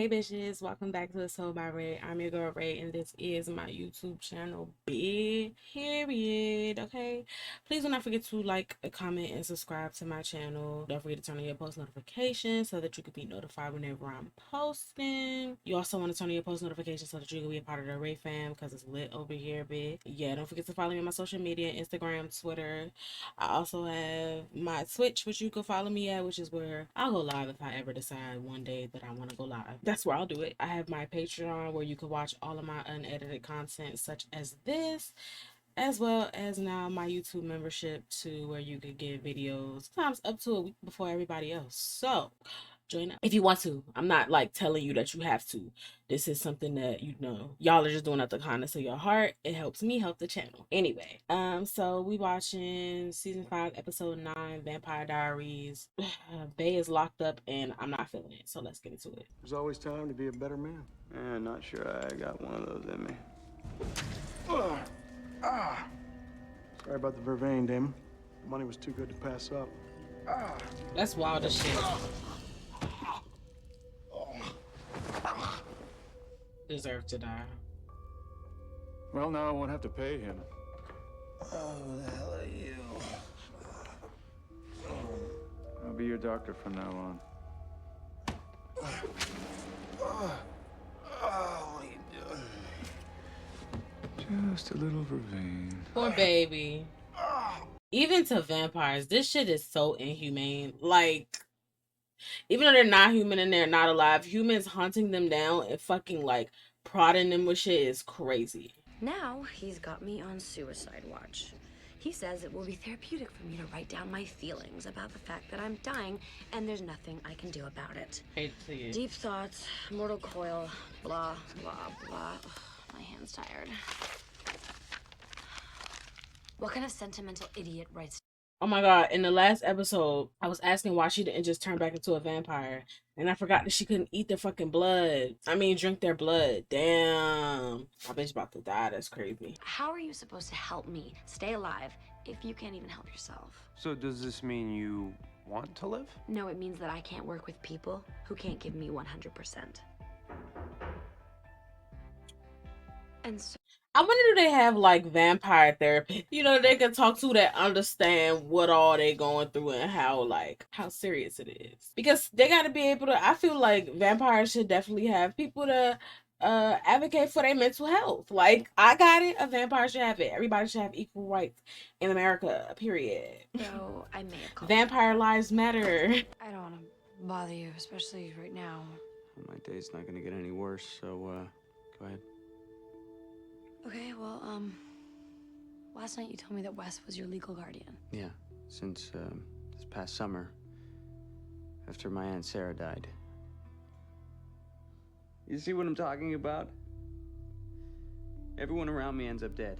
Hey bitches, welcome back to the Soul by Ray. I'm your girl Ray, and this is my YouTube channel, big period. Okay, please do not forget to like, comment, and subscribe to my channel. Don't forget to turn on your post notifications so that you can be notified whenever I'm posting. You also want to turn on your post notifications so that you can be a part of the Ray fam, because it's lit over here, bitch. Yeah, don't forget to follow me on my social media, Instagram, Twitter. I also have my Twitch, which you can follow me at, which is where I'll go live if I ever decide one day that I want to go live. That's where I'll do it. I have my Patreon where you can watch all of my unedited content such as this, as well as now my YouTube membership too, where you could get videos sometimes up to a week before everybody else. So join up if you want to. I'm not like telling you that you have to. This is something that, you know, y'all are just doing out the kindness of your heart. It helps me help the channel. Anyway, so we watching season 5 episode 9, Vampire Diaries. Bay is locked up and I'm not feeling it, so let's get into it. There's always time to be a better man. Not sure I got one of those in me. Sorry about the vervain, Damon. The money was too good to pass up. That's wild as shit. Deserve to die. Well, now I won't have to pay him. Oh, the hell are you? I'll be your doctor from now on. Oh, what are you doing? Just a little vervain. Poor baby. Even to vampires, this shit is so inhumane. Like, even though they're not human and they're not alive, humans hunting them down and fucking like prodding them with shit is crazy. Now he's got me on suicide watch. He says it will be therapeutic for me to write down my feelings about the fact that I'm dying and there's nothing I can do about it. Hate to see it. Deep thoughts, mortal coil, blah, blah, blah. Ugh, my hand's tired. What kind of sentimental idiot writes? Oh my god, in the last episode, I was asking why she didn't just turn back into a vampire. And I forgot that she couldn't eat their fucking blood. I mean, drink their blood. Damn. My bitch about to die. That's crazy. How are you supposed to help me stay alive if you can't even help yourself? So does this mean you want to live? No, it means that I can't work with people who can't give me 100%. And so I wonder, do they have like vampire therapy? You know, they can talk to that understand what all they going through and how serious it is. Because they got to be able to, I feel like vampires should definitely have people to advocate for their mental health. Like, I got it, a vampire should have it. Everybody should have equal rights in America, period. So I may have called. Vampire lives matter. I don't want to bother you, especially right now. My day's not gonna get any worse, so go ahead. Okay, well, last night you told me that Wes was your legal guardian. Yeah, since this past summer, after my Aunt Sarah died. You see what I'm talking about? Everyone around me ends up dead.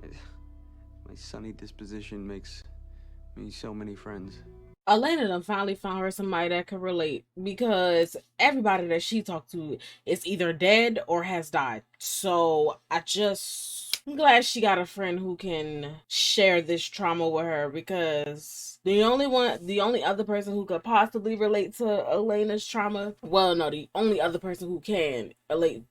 My sunny disposition makes me so many friends. Elena done finally found her somebody that can relate, because everybody that she talked to is either dead or has died. So I'm glad she got a friend who can share this trauma with her, because the only other person who could possibly relate to Elena's trauma, well, no, the only other person who can relate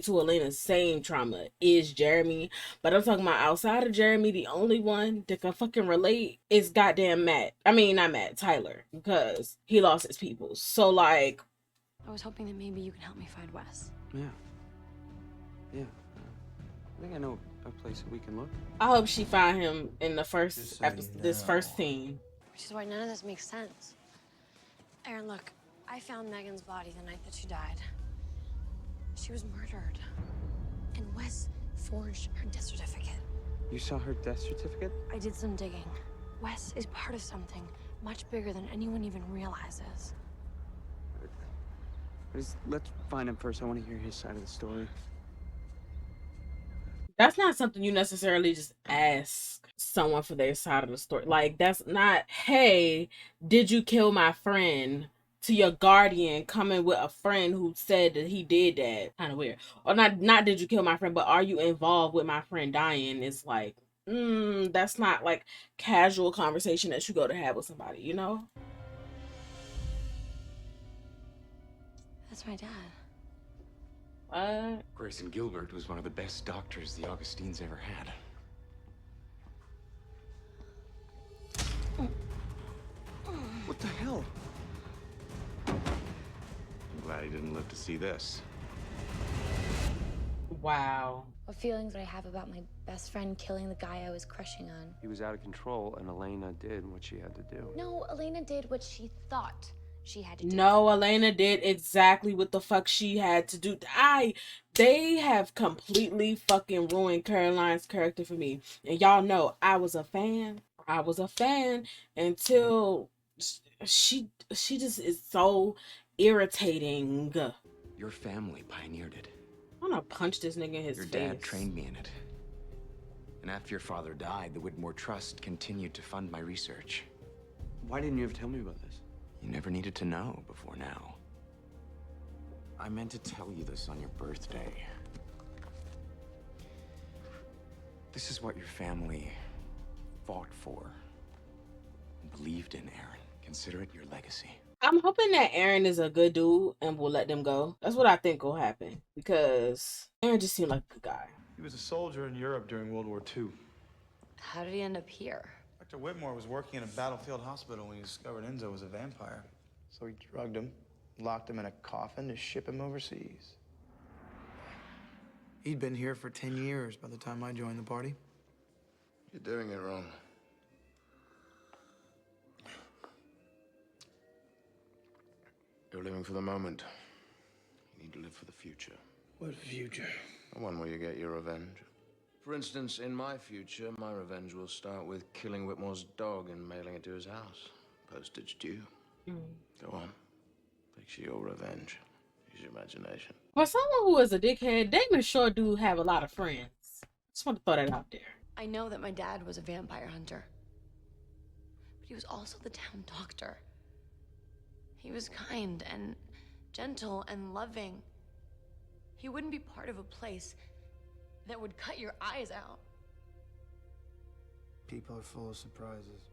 to Elena's same trauma is Jeremy. But I'm talking about outside of Jeremy, the only one that can fucking relate is goddamn Matt. I mean, not Matt, Tyler, because he lost his people. So like, I was hoping that maybe you can help me find Wes. Yeah. I think I know a place that we can look. I hope she find him in the first episode, this first scene. Which is why none of this makes sense. Aaron, look, I found Megan's body the night that she died. She was murdered. And Wes forged her death certificate. You saw her death certificate? I did some digging. Wes is part of something much bigger than anyone even realizes. Let's find him first. I want to hear his side of the story. That's not something you necessarily just ask someone for their side of the story. Like, that's not, hey, did you kill my friend? To your guardian coming with a friend who said that he did that. Kind of weird. Or not did you kill my friend, but are you involved with my friend dying? It's like, that's not like casual conversation that you go to have with somebody, you know? That's my dad. What? Grayson Gilbert was one of the best doctors the Augustines ever had. What the hell? I'm glad he didn't live to see this. Wow. What feelings would I have about my best friend killing the guy I was crushing on? He was out of control, and Elena did what she had to do. No, Elena did what she thought she had to do. No, Elena did exactly what the fuck she had to do. They have completely fucking ruined Caroline's character for me. And y'all know I was a fan. I was a fan until she just is so irritating. Your family pioneered it. I'm gonna punch this nigga in his Your face. dad trained me in it. And after your father died, the Whitmore Trust continued to fund my research. Why didn't you ever tell me about this? You never needed to know before now. I meant to tell you this on your birthday. This is what your family fought for and believed in, Aaron. Consider it your legacy. I'm hoping that Aaron is a good dude and will let them go. That's what I think will happen. Because Aaron just seemed like a good guy. He was a soldier in Europe during World War II. How did he end up here? Dr. Whitmore was working in a battlefield hospital when he discovered Enzo was a vampire. So he drugged him, locked him in a coffin to ship him overseas. He'd been here for 10 years by the time I joined the party. You're doing it wrong. You're living for the moment. You need to live for the future. What future? The one where you get your revenge. For instance, in my future, my revenge will start with killing Whitmore's dog and mailing it to his house. Postage due. Go on. Picture your revenge. Use your imagination. For someone who is a dickhead, Damon sure do have a lot of friends. Just want to throw that out there. I know that my dad was a vampire hunter, but he was also the town doctor. He was kind and gentle and loving. He wouldn't be part of a place that would cut your eyes out. People are full of surprises.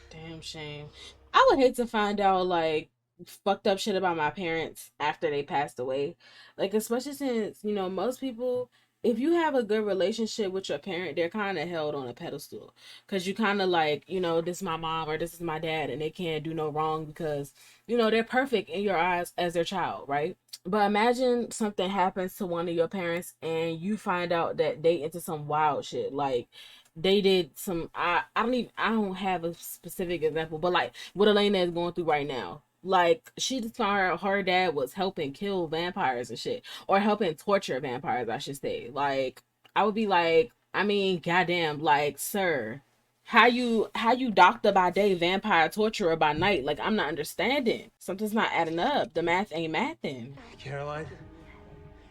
Damn shame. I would hate to find out, like, fucked up shit about my parents after they passed away. Like, especially since, you know, most people, if you have a good relationship with your parent, they're kind of held on a pedestal. Because you kind of like, you know, this is my mom or this is my dad, and they can't do no wrong because, you know, they're perfect in your eyes as their child, right? But imagine something happens to one of your parents and you find out that they into some wild shit. Like, they did some, I don't have a specific example, but like what Elena is going through right now. Like, she just found her dad was helping kill vampires and shit, or helping torture vampires, I should say. Like, I would be like, I mean, goddamn, like, sir, how you doctor by day, vampire torturer by night? Like, I'm not understanding. Something's not adding up. The math ain't mathing. Caroline?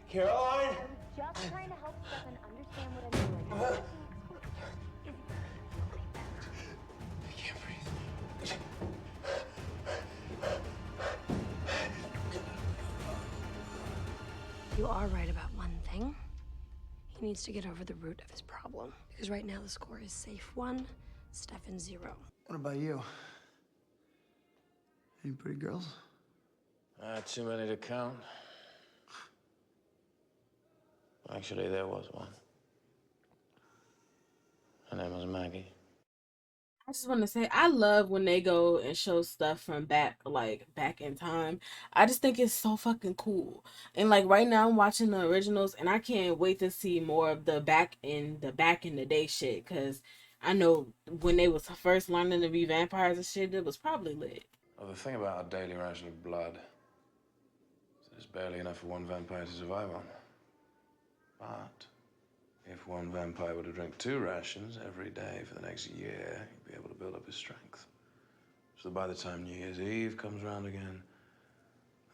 Caroline? Just trying to help Stefan understand what I'm doing. I can't breathe. You are right about one thing. He needs to get over the root of his problem. Because right now the score is safe 1, Stefan 0. What about you? Any pretty girls? Too many to count. Actually, there was one. Her name was Maggie. I just want to say, I love when they go and show stuff from back in time. I just think it's so fucking cool. And like right now I'm watching the originals and I can't wait to see more of the back in the day shit. Cause I know when they was first learning to be vampires and shit, it was probably lit. Well, the thing about a daily ration of blood is there's barely enough for one vampire to survive on. But if one vampire were to drink 2 rations every day for the next year, he'd be able to build up his strength. So by the time New Year's Eve comes around again,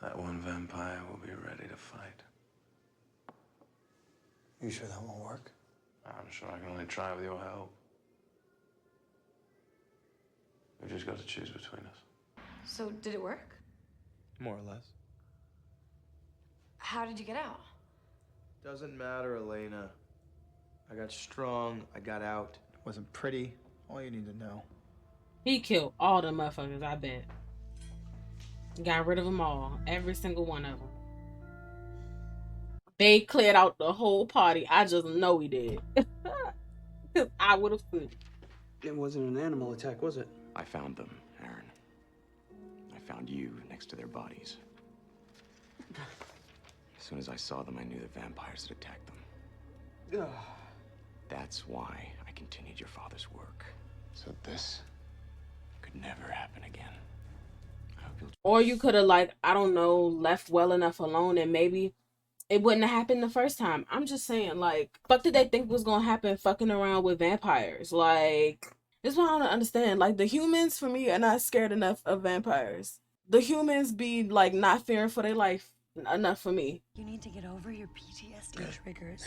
that one vampire will be ready to fight. You sure that won't work? I'm sure I can only try with your help. We've just got to choose between us. So, did it work? More or less. How did you get out? Doesn't matter, Elena. I got strong, I got out. It wasn't pretty. All you need to know. He killed all the motherfuckers, I bet. Got rid of them all. Every single one of them. They cleared out the whole party. I just know he did. Because I would have sued. It wasn't an animal attack, was it? I found them, Aaron. I found you next to their bodies. As soon as I saw them, I knew the vampires had attacked them. That's why I continued your father's work. So this could never happen again. I hope you'll... Or you could have, like, I don't know, left well enough alone and maybe it wouldn't have happened the first time. I'm just saying, like, fuck did they think was gonna happen fucking around with vampires? Like, this is what I don't understand. Like, the humans, for me, are not scared enough of vampires. The humans be, like, not fearing for their life enough for me. You need to get over your PTSD triggers,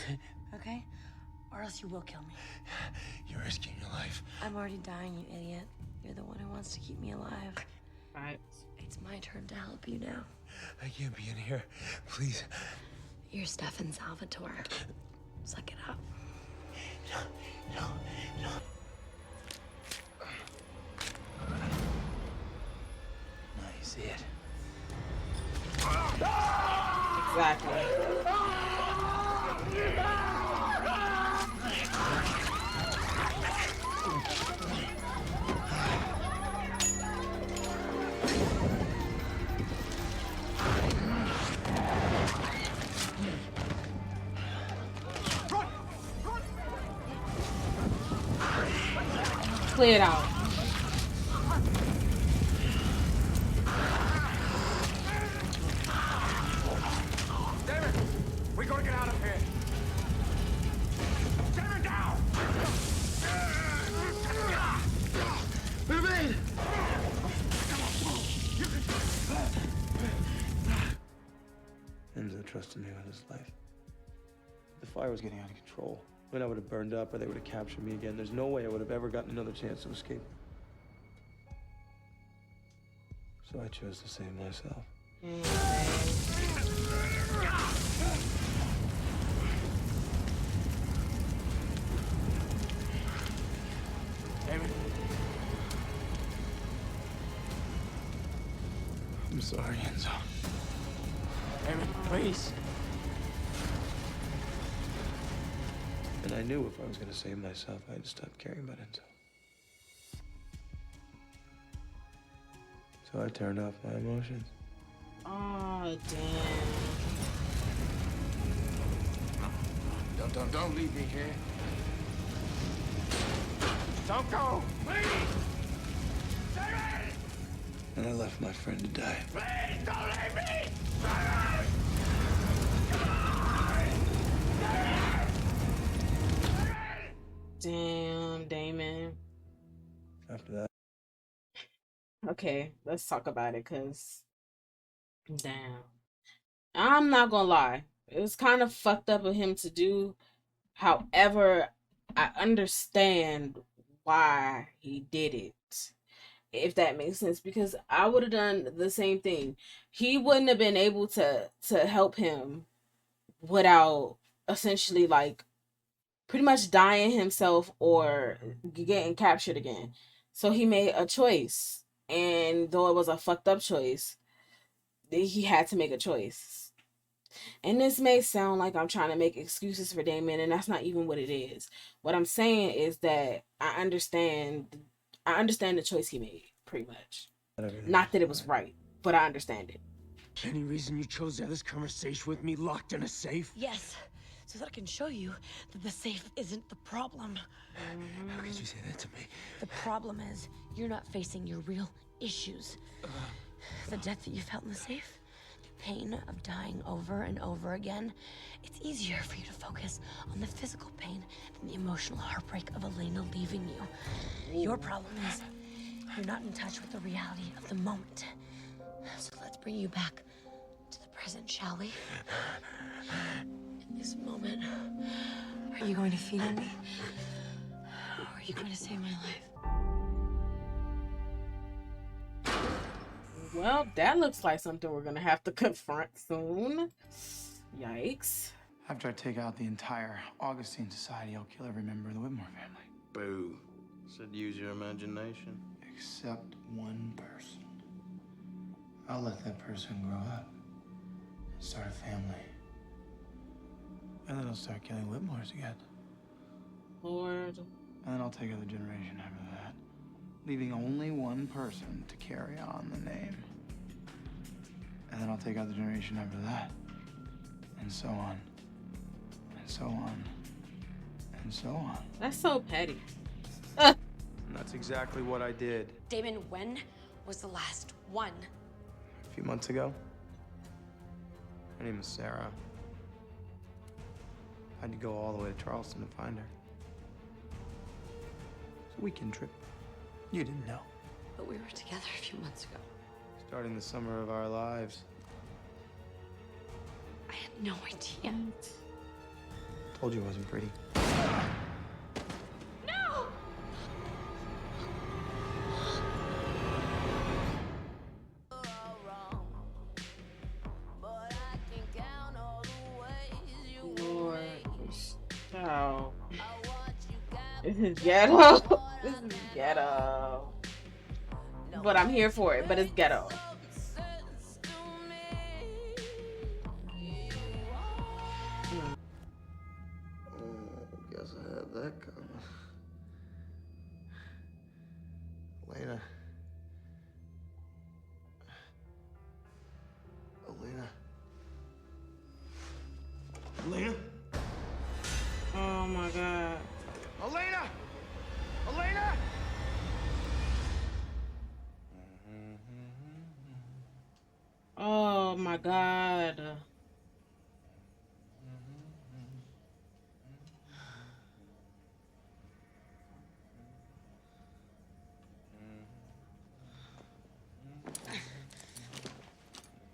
okay? Or else you will kill me. You're risking your life. I'm already dying, you idiot. You're the one who wants to keep me alive. Right. It's my turn to help you now. I can't be in here. Please. You're Stefan Salvatore. Suck it up. No. Nice it. Exactly. Clear it out. David, we gotta get out of here. David, down! Remain! Enzo trusted me with his life. The fire was getting out of control. When I would have burned up or they would have captured me again, there's no way I would have ever gotten another chance to escape. So I chose to save myself. David. I'm sorry, Enzo. David, please. And I knew if I was going to save myself, I had to stop caring about Enzo. So I turned off my emotions. Oh, damn. Don't leave me here. Don't go! Please! David! And I left my friend to die. Please don't leave me! Damn, Damon. After that, Okay, let's talk about it, because, damn. I'm not gonna lie. It was kind of fucked up of him to do. However, I understand why he did it. If that makes sense, because I would have done the same thing. He wouldn't have been able to help him without essentially, like, pretty much dying himself or getting captured again. So he made a choice, and though it was a fucked up choice, he had to make a choice. And this may sound like I'm trying to make excuses for Damon, and that's not even what it is. What I'm saying is that I understand the choice he made, pretty much. Not that it was right, but I understand it. Any reason you chose to have this conversation with me locked in a safe? Yes, so that I can show you that the safe isn't the problem. How could you say that to me? The problem is you're not facing your real issues. The death that you felt in the safe, the pain of dying over and over again. It's easier for you to focus on the physical pain than the emotional heartbreak of Elena leaving you. Your problem is you're not in touch with the reality of the moment. So let's bring you back to the present, shall we? In this moment, are you going to feed on me? Or are you going to save my life? Well, that looks like something we're gonna have to confront soon. Yikes. after I take out the entire Augustine Society, I'll kill every member of the Whitmore family. Boo. Said use your imagination. Except one person. I'll let that person grow up and start a family. And then I'll start killing Whitmores again. Lord. And then I'll take another generation after that, leaving only one person to carry on the name. And then I'll take another generation after that, and so on, and so on, and so on. That's so petty. And that's exactly what I did. Damon, when was the last one? A few months ago. Her name is Sarah. I had to go all the way to Charleston to find her. It's a weekend trip. You didn't know. But we were together a few months ago. Starting the summer of our lives. I had no idea. Told you it wasn't pretty. No! Lord. Stop. This is ghetto. This is ghetto. But I'm here for it, but it's ghetto. Guess I had that coming. Elena. Elena? Oh my God. Elena! Elena! Oh my God.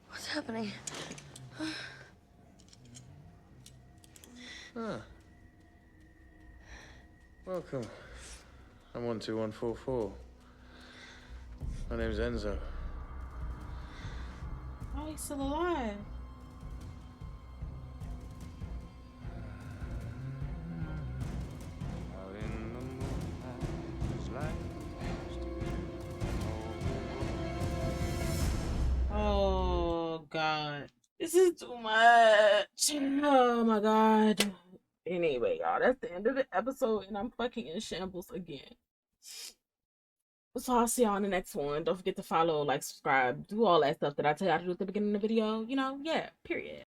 What's happening? Ah. Welcome. I'm 12144. My name's Enzo. Oh, he's still alive. Out in the moonlight, just like Oh God. This is too much. Oh my God. Anyway, y'all, that's the end of the episode, and I'm fucking in shambles again. So I'll see y'all in the next one. Don't forget to follow, like, subscribe, do all that stuff that I tell y'all to do at the beginning of the video. You know, yeah, period.